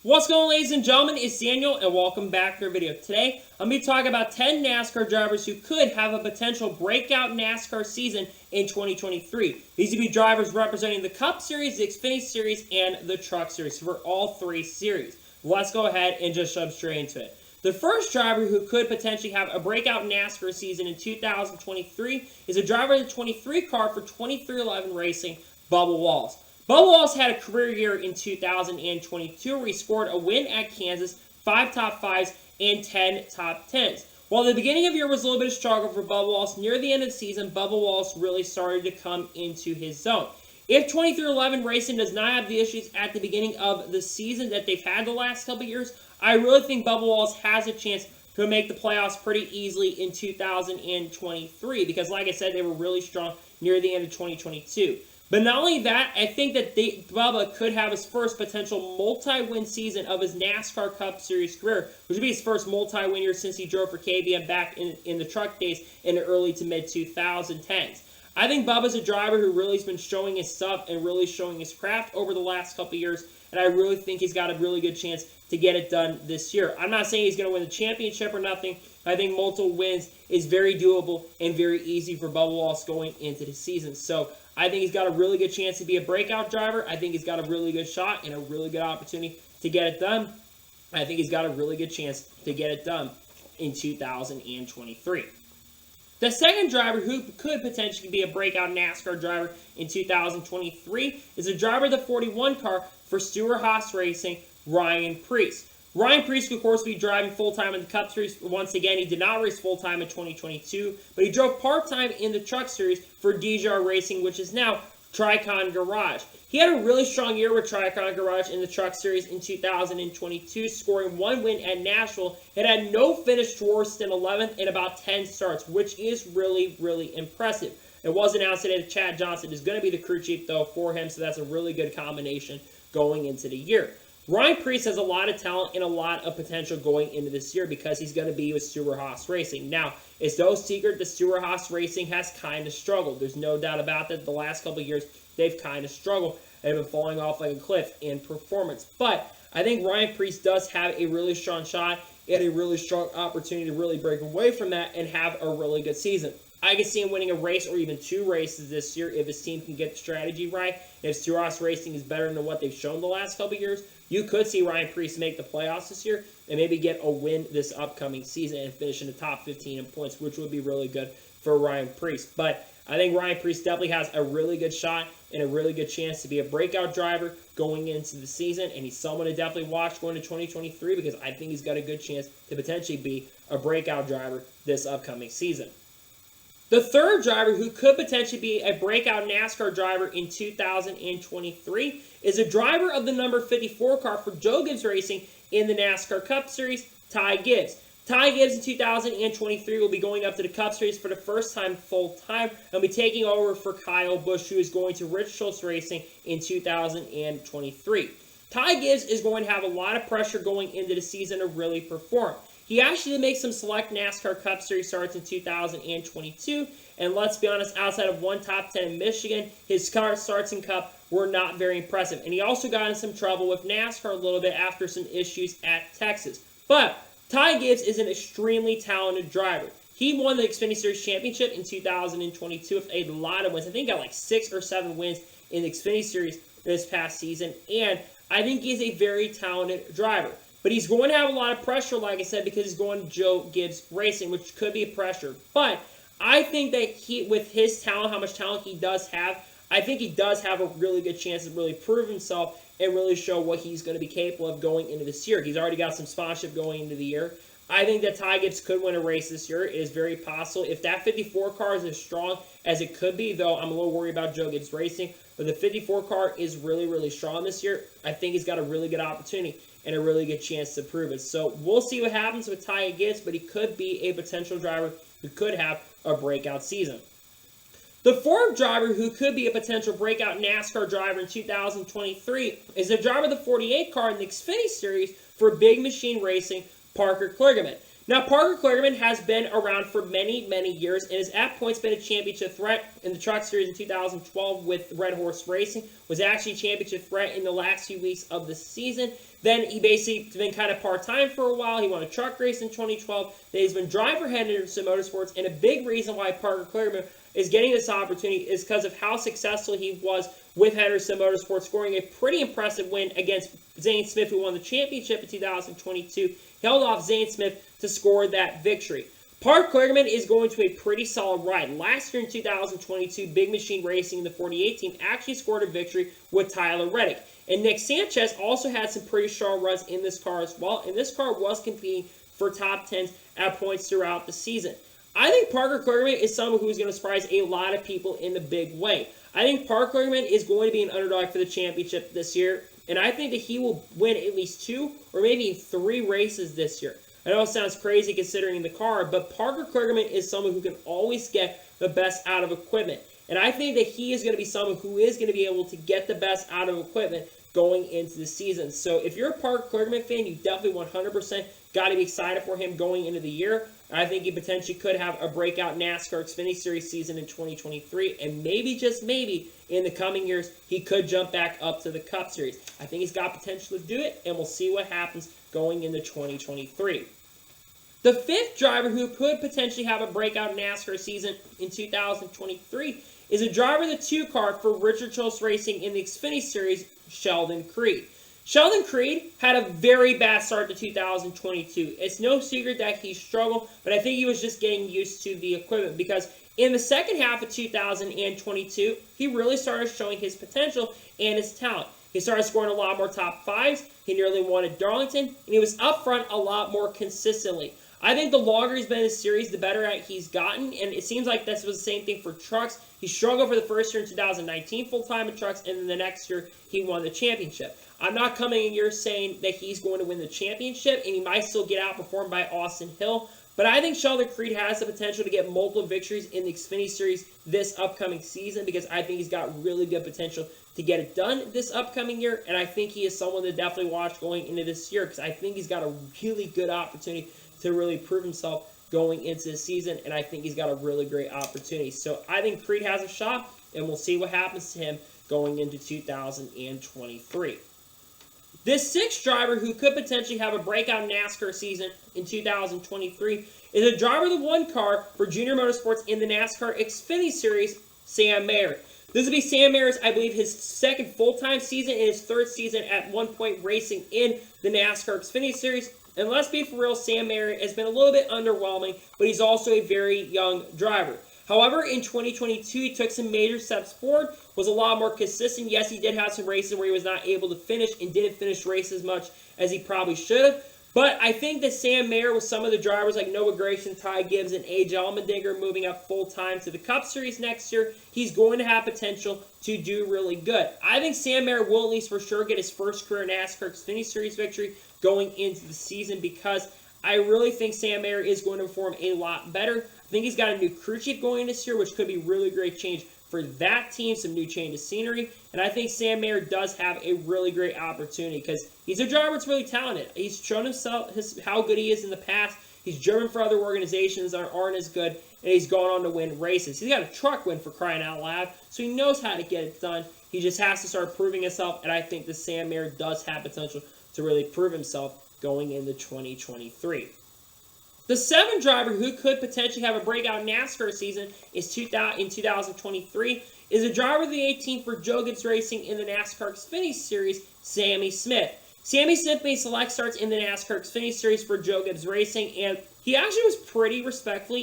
What's going on, ladies and gentlemen? It's Daniel, and welcome back to our video. Today, I'm going to be talking about 10 NASCAR drivers who could have a potential breakout NASCAR season in 2023. These would be drivers representing the Cup Series, the Xfinity Series, and the Truck Series for all three series. Let's go ahead and just jump straight into it. The first driver who could potentially have a breakout NASCAR season in 2023 is a driver of the 23 car for 23XI Racing, Bubba Wallace. Bubba Wallace had a career year in 2022 where he scored a win at Kansas, 5 top 5s, and 10 top 10s. While the beginning of the year was a little bit of a struggle for Bubba Wallace, near the end of the season, Bubba Wallace really started to come into his zone. If 23XI Racing does not have the issues at the beginning of the season that they've had the last couple of years, I really think Bubba Wallace has a chance to make the playoffs pretty easily in 2023 because, like I said, they were really strong near the end of 2022. But not only that, I think that Bubba could have his first potential multi-win season of his NASCAR Cup Series career, which would be his first multi-win year since he drove for KBM back in the truck days in the early to mid-2010s. I think Bubba's a driver who really has been showing his stuff and really showing his craft over the last couple of years, and I really think he's got a really good chance to get it done this year. I'm not saying he's going to win the championship or nothing. I think multiple wins is very doable and very easy for Bubba Wallace going into the season. So I think he's got a really good chance to be a breakout driver. I think he's got a really good shot and a really good opportunity to get it done. I think he's got a really good chance to get it done in 2023. The second driver who could potentially be a breakout NASCAR driver in 2023 is a driver of the 41 car for Stewart-Haas Racing, Ryan Preece. Ryan Preece could, of course, be driving full-time in the Cup Series. Once again, he did not race full-time in 2022, but he drove part-time in the Truck Series for DJR Racing, which is now Tricon Garage. He had a really strong year with Tricon Garage in the Truck Series in 2022, scoring 1 win at Nashville. It had no finish worse than 11th in about 10 starts, which is really, really impressive. It was announced today that Chad Johnson is going to be the crew chief, though, for him, so that's a really good combination going into the year. Ryan Preece has a lot of talent and a lot of potential going into this year because he's going to be with Stewart-Haas Racing. Now, it's no secret that Stewart-Haas Racing has kind of struggled. There's no doubt about that. The last couple of years, they've kind of struggled and been falling off like a cliff in performance. But I think Ryan Preece does have a really strong shot and a really strong opportunity to really break away from that and have a really good season. I can see him winning a race or even 2 races this year if his team can get the strategy right. If Stewart-Haas Racing is better than what they've shown the last couple of years, you could see Ryan Preece make the playoffs this year and maybe get a win this upcoming season and finish in the top 15 in points, which would be really good for Ryan Preece. But I think Ryan Preece definitely has a really good shot and a really good chance to be a breakout driver going into the season, and he's someone to definitely watch going to 2023 because I think he's got a good chance to potentially be a breakout driver this upcoming season. The third driver who could potentially be a breakout NASCAR driver in 2023 is a driver of the number 54 car for Joe Gibbs Racing in the NASCAR Cup Series, Ty Gibbs. Ty Gibbs in 2023 will be going up to the Cup Series for the first time full-time and be taking over for Kyle Busch, who is going to Rich Schultz Racing in 2023. Ty Gibbs is going to have a lot of pressure going into the season to really perform. He actually did make some select NASCAR Cup Series starts in 2022, and let's be honest, outside of 1 top 10 in Michigan, his car starts in Cup were not very impressive. And he also got in some trouble with NASCAR a little bit after some issues at Texas. But Ty Gibbs is an extremely talented driver. He won the Xfinity Series Championship in 2022 with a lot of wins. I think he got like 6 or 7 wins in the Xfinity Series this past season, and I think he's a very talented driver. But he's going to have a lot of pressure, like I said, because he's going to Joe Gibbs Racing, which could be a pressure. But I think that with his talent, how much talent he does have, I think he does have a really good chance to really prove himself and really show what he's going to be capable of going into this year. He's already got some sponsorship going into the year. I think that Ty Gibbs could win a race this year. It is very possible. If that 54 car is as strong as it could be, though I'm a little worried about Joe Gibbs Racing, but the 54 car is really, really strong this year. I think he's got a really good opportunity and a really good chance to prove it. So we'll see what happens with Ty Gibbs, but he could be a potential driver who could have a breakout season. The fourth driver who could be a potential breakout NASCAR driver in 2023 is the driver of the 48 car in the Xfinity Series for Big Machine Racing, Parker Kligerman. Now, Parker Kligerman has been around for many, many years and has at points been a championship threat in the Truck Series in 2012 with Red Horse Racing, was actually a championship threat in the last few weeks of the season. Then he basically been kind of part-time for a while. He won a truck race in 2012. Then he's been driver Henderson Motorsports, and a big reason why Parker Kligerman is getting this opportunity is because of how successful he was with Henderson Motorsports, scoring a pretty impressive win against Zane Smith, who won the championship in 2022. Held off Zane Smith to score that victory. Parker Kligerman is going to a pretty solid ride. Last year in 2022, Big Machine Racing, the 48 team, actually scored a victory with Tyler Reddick. And Nick Sanchez also had some pretty strong runs in this car as well, and this car was competing for top 10s at points throughout the season. I think Parker Kligerman is someone who is going to surprise a lot of people in a big way. I think Parker Kligerman is going to be an underdog for the championship this year, and I think that he will win at least 2 or maybe 3 races this year. I know it sounds crazy considering the car, but Parker Kligerman is someone who can always get the best out of equipment. And I think that he is going to be someone who is going to be able to get the best out of equipment going into the season. So if you're a Parker Kligerman fan, you definitely 100% got to be excited for him going into the year. I think he potentially could have a breakout NASCAR Xfinity Series season in 2023, and maybe, just maybe, in the coming years, he could jump back up to the Cup Series. I think he's got potential to do it, and we'll see what happens going into 2023. The 5th driver who could potentially have a breakout NASCAR season in 2023 is a driver of the 2 car for Richard Childress Racing in the Xfinity Series, Sheldon Creed. Sheldon Creed had a very bad start to 2022. It's no secret that he struggled, but I think he was just getting used to the equipment because in the second half of 2022, he really started showing his potential and his talent. He started scoring a lot more top 5s. He nearly won at Darlington, and he was up front a lot more consistently. I think the longer he's been in the series, the better at he's gotten, and it seems like this was the same thing for trucks. He struggled for the first year in 2019 full-time in trucks, and then the next year he won the championship. I'm not coming in here saying that he's going to win the championship, and he might still get outperformed by Austin Hill, but I think Sheldon Creed has the potential to get multiple victories in the Xfinity Series this upcoming season because I think he's got really good potential to get it done this upcoming year, and I think he is someone to definitely watch going into this year because I think he's got a really good opportunity to really prove himself going into the season, and I think he's got a really great opportunity. So I think Creed has a shot, and we'll see what happens to him going into 2023. This 6th driver who could potentially have a breakout NASCAR season in 2023 is a driver of the 1 car for Junior Motorsports in the NASCAR Xfinity Series, Sam Mayer. This will be Sam Mayer's, I believe, his 2nd full-time season and his 3rd season at one point racing in the NASCAR Xfinity Series. And let's be for real, Sam Mayer has been a little bit underwhelming, but he's also a very young driver. However, in 2022, he took some major steps forward, was a lot more consistent. Yes, he did have some races where he was not able to finish and didn't finish races as much as he probably should have. But I think that Sam Mayer, with some of the drivers like Noah Gragson, Ty Gibbs, and A.J. Allmendinger moving up full-time to the Cup Series next year, he's going to have potential to do really good. I think Sam Mayer will at least for sure get his first career NASCAR Xfinity Series victory going into the season because I really think Sam Mayer is going to perform a lot better. I think he's got a new crew chief going in this year, which could be really great change for that team, some new change of scenery, and I think Sam Mayer does have a really great opportunity because he's a driver that's really talented. He's shown himself how good he is in the past. He's driven for other organizations that aren't as good, and he's gone on to win races. He's got a truck win for crying out loud, so he knows how to get it done. He just has to start proving himself, and I think that Sam Mayer does have potential to really prove himself going into 2023. The 7th driver who could potentially have a breakout NASCAR season in 2023 is a driver of the 18 for Joe Gibbs Racing in the NASCAR Xfinity Series, Sammy Smith. Sammy Smith made select starts in the NASCAR Xfinity Series for Joe Gibbs Racing, and he actually was pretty respectful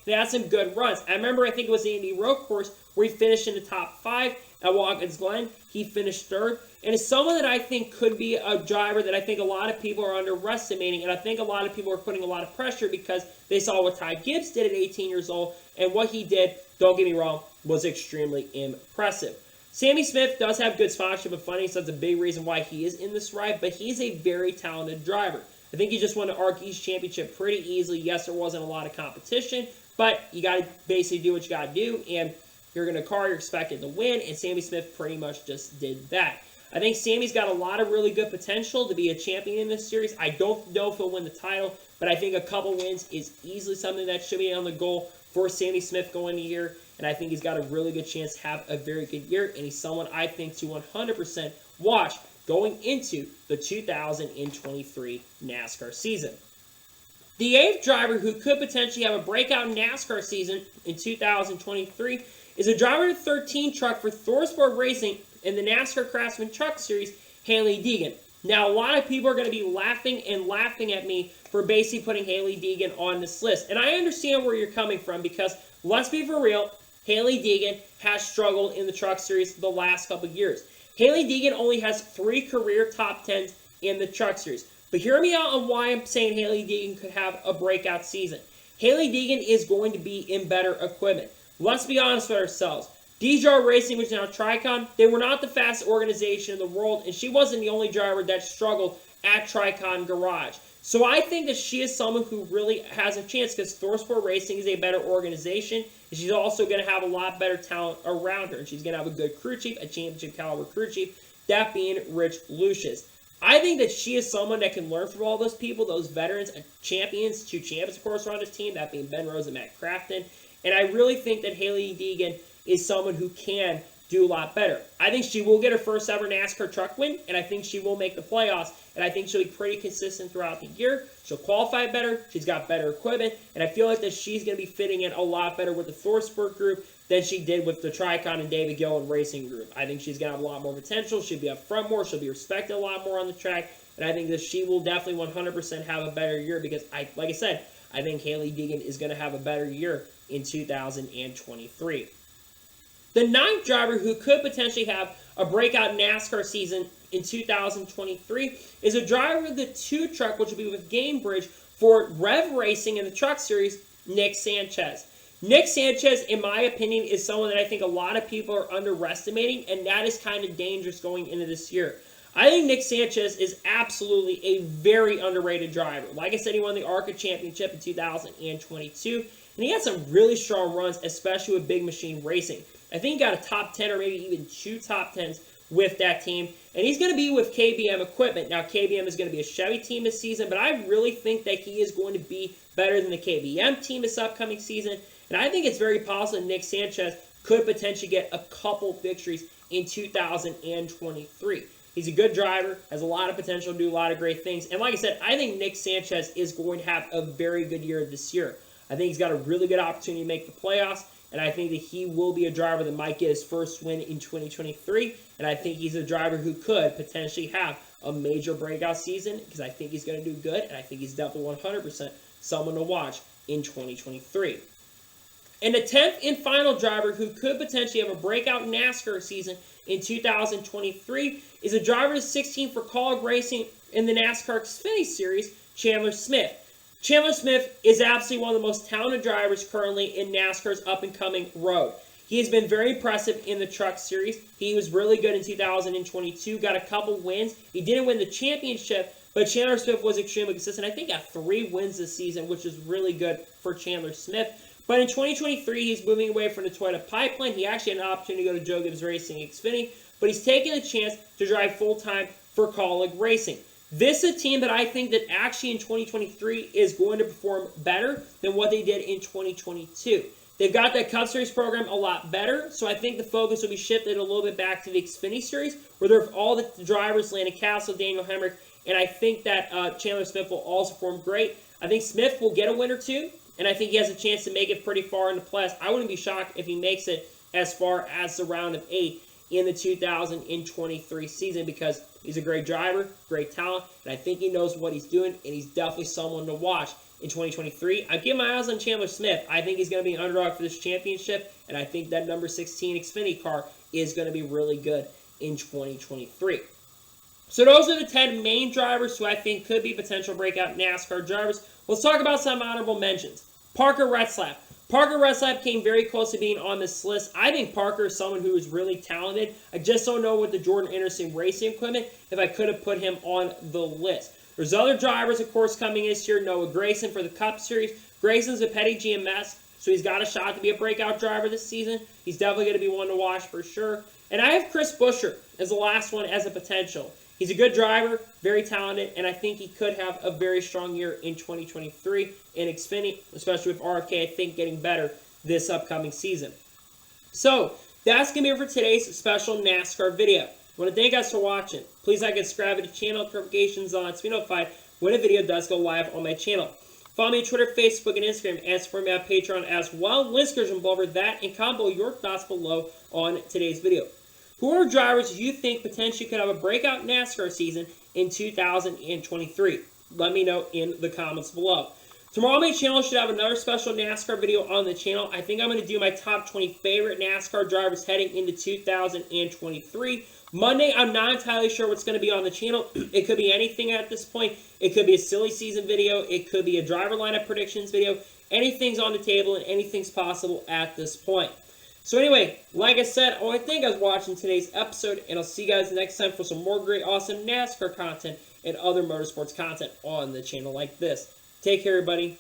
and had some good runs. I remember, I think it was the Indy Road Course where he finished in the top 5 at Watkins Glen. He finished 3rd, and it's someone that I think could be a driver that I think a lot of people are underestimating, and I think a lot of people are putting a lot of pressure because they saw what Ty Gibbs did at 18 years old, and what he did, don't get me wrong, was extremely impressive. Sammy Smith does have good sponsorship and funding, so that's a big reason why he is in this ride, but he's a very talented driver. I think he just won the ARC East Championship pretty easily. Yes, there wasn't a lot of competition, but you got to basically do what you got to do, and you're in a car, you're expected to win, and Sammy Smith pretty much just did that. I think Sammy's got a lot of really good potential to be a champion in this series. I don't know if he'll win the title, but I think a couple wins is easily something that should be on the goal for Sammy Smith going the year, and I think he's got a really good chance to have a very good year, and he's someone I think to 100% watch going into the 2023 NASCAR season. The 8th driver who could potentially have a breakout NASCAR season in 2023 is a driver of the 13 truck for ThorSport Racing in the NASCAR Craftsman Truck Series, Hailie Deegan. Now, a lot of people are going to be laughing at me for basically putting Hailie Deegan on this list. And I understand where you're coming from because, let's be for real, Hailie Deegan has struggled in the Truck Series the last couple of years. Hailie Deegan only has 3 career top 10s in the Truck Series. But hear me out on why I'm saying Hailie Deegan could have a breakout season. Hailie Deegan is going to be in better equipment. Let's be honest with ourselves. DJR Racing, which is now Tricon, they were not the fastest organization in the world, and she wasn't the only driver that struggled at Tricon Garage. So I think that she is someone who really has a chance because ThorSport Racing is a better organization, and she's also going to have a lot better talent around her. And she's going to have a good crew chief, a championship caliber crew chief, that being Rich Lucius. I think that she is someone that can learn from all those people, those veterans, champions, 2 champions, of course, are on this team, that being Ben Rose and Matt Crafton. And I really think that Hailie Deegan is someone who can do a lot better. I think she will get her first ever NASCAR truck win, and I think she will make the playoffs, and I think she'll be pretty consistent throughout the year. She'll qualify better, she's got better equipment, and I feel like that she's going to be fitting in a lot better with the ThorSport group than she did with the Tricon and David Gillen Racing group. I think she's going to have a lot more potential, she'll be up front more, she'll be respected a lot more on the track, and I think that she will definitely 100% have a better year because, like I said, I think Hailie Deegan is going to have a better year in 2023. The 9th driver who could potentially have a breakout NASCAR season in 2023 is a driver of the 2 truck, which will be with Gamebridge for Rev Racing in the Truck Series, Nick Sanchez. Nick Sanchez, in my opinion, is someone that I think a lot of people are underestimating, and that is kind of dangerous going into this year. I think Nick Sanchez is absolutely a very underrated driver. Like I said, he won the ARCA Championship in 2022, and he had some really strong runs, especially with Big Machine Racing. I think he got a top 10 or maybe even 2 top 10s with that team. And he's going to be with KBM equipment. Now, KBM is going to be a Chevy team this season, but I really think that he is going to be better than the KBM team this upcoming season. And I think it's very possible Nick Sanchez could potentially get a couple victories in 2023. He's a good driver, has a lot of potential to do a lot of great things. And like I said, I think Nick Sanchez is going to have a very good year this year. I think he's got a really good opportunity to make the playoffs. And I think that he will be a driver that might get his first win in 2023. And I think he's a driver who could potentially have a major breakout season because I think he's going to do good. And I think he's definitely 100% someone to watch in 2023. And the 10th and final driver who could potentially have a breakout NASCAR season in 2023 is a driver of 16 for Kaulig Racing in the NASCAR Xfinity Series, Chandler Smith. Chandler Smith is absolutely one of the most talented drivers currently in NASCAR's up-and-coming road. He has been very impressive in the Truck Series. He was really good in 2022, got a couple wins. He didn't win the championship, but Chandler Smith was extremely consistent. I think got 3 wins this season, which is really good for Chandler Smith. But in 2023, he's moving away from the Toyota pipeline. He actually had an opportunity to go to Joe Gibbs Racing Xfinity, but he's taking a chance to drive full-time for Kaulig Racing. This is a team that I think that actually in 2023 is going to perform better than what they did in 2022. They've got that Cup Series program a lot better, so I think the focus will be shifted a little bit back to the Xfinity Series, where there are all the drivers, Landon Castle, Daniel Hemrick, and I think that Chandler Smith will also perform great. I think Smith will get a win or 2, and I think he has a chance to make it pretty far in the playoffs. I wouldn't be shocked if he makes it as far as the round of 8 in the 2023 season because he's a great driver, great talent, and I think he knows what he's doing, and he's definitely someone to watch in 2023. I give my eyes on Chandler Smith. I think he's going to be an underdog for this championship, and I think that number 16 Xfinity car is going to be really good in 2023. So those are the 10 main drivers who I think could be potential breakout NASCAR drivers. Let's talk about some honorable mentions. Parker Retzlaff. Parker Retzlaff came very close to being on this list. I think Parker is someone who is really talented. I just don't know with the Jordan Anderson racing equipment if I could have put him on the list. There's other drivers, of course, coming this year. Noah Gragson for the Cup Series. Grayson's a petty GMS, so he's got a shot to be a breakout driver this season. He's definitely going to be one to watch for sure. And I have Chris Buescher is the last one as a potential. He's a good driver, very talented, and I think he could have a very strong year in 2023 in Xfinity, especially with RFK, I think, getting better this upcoming season. So, that's going to be it for today's special NASCAR video. I want to thank you guys for watching. Please like and subscribe to the channel, notifications on to be notified when a video does go live on my channel. Follow me on Twitter, Facebook, and Instagram, and support me on Patreon as well. Links are over that, and comment below your thoughts below on today's video. Who are drivers you think potentially could have a breakout NASCAR season in 2023? Let me know in the comments below. Tomorrow my channel should have another special NASCAR video on the channel. I think I'm going to do my top 20 favorite NASCAR drivers heading into 2023. Monday, I'm not entirely sure what's going to be on the channel. It could be anything at this point. It could be a silly season video. It could be a driver lineup predictions video. Anything's on the table and anything's possible at this point. So anyway, like I said, I want to thank you guys for watching today's episode, and I'll see you guys next time for some more great, awesome NASCAR content and other motorsports content on the channel like this. Take care, everybody.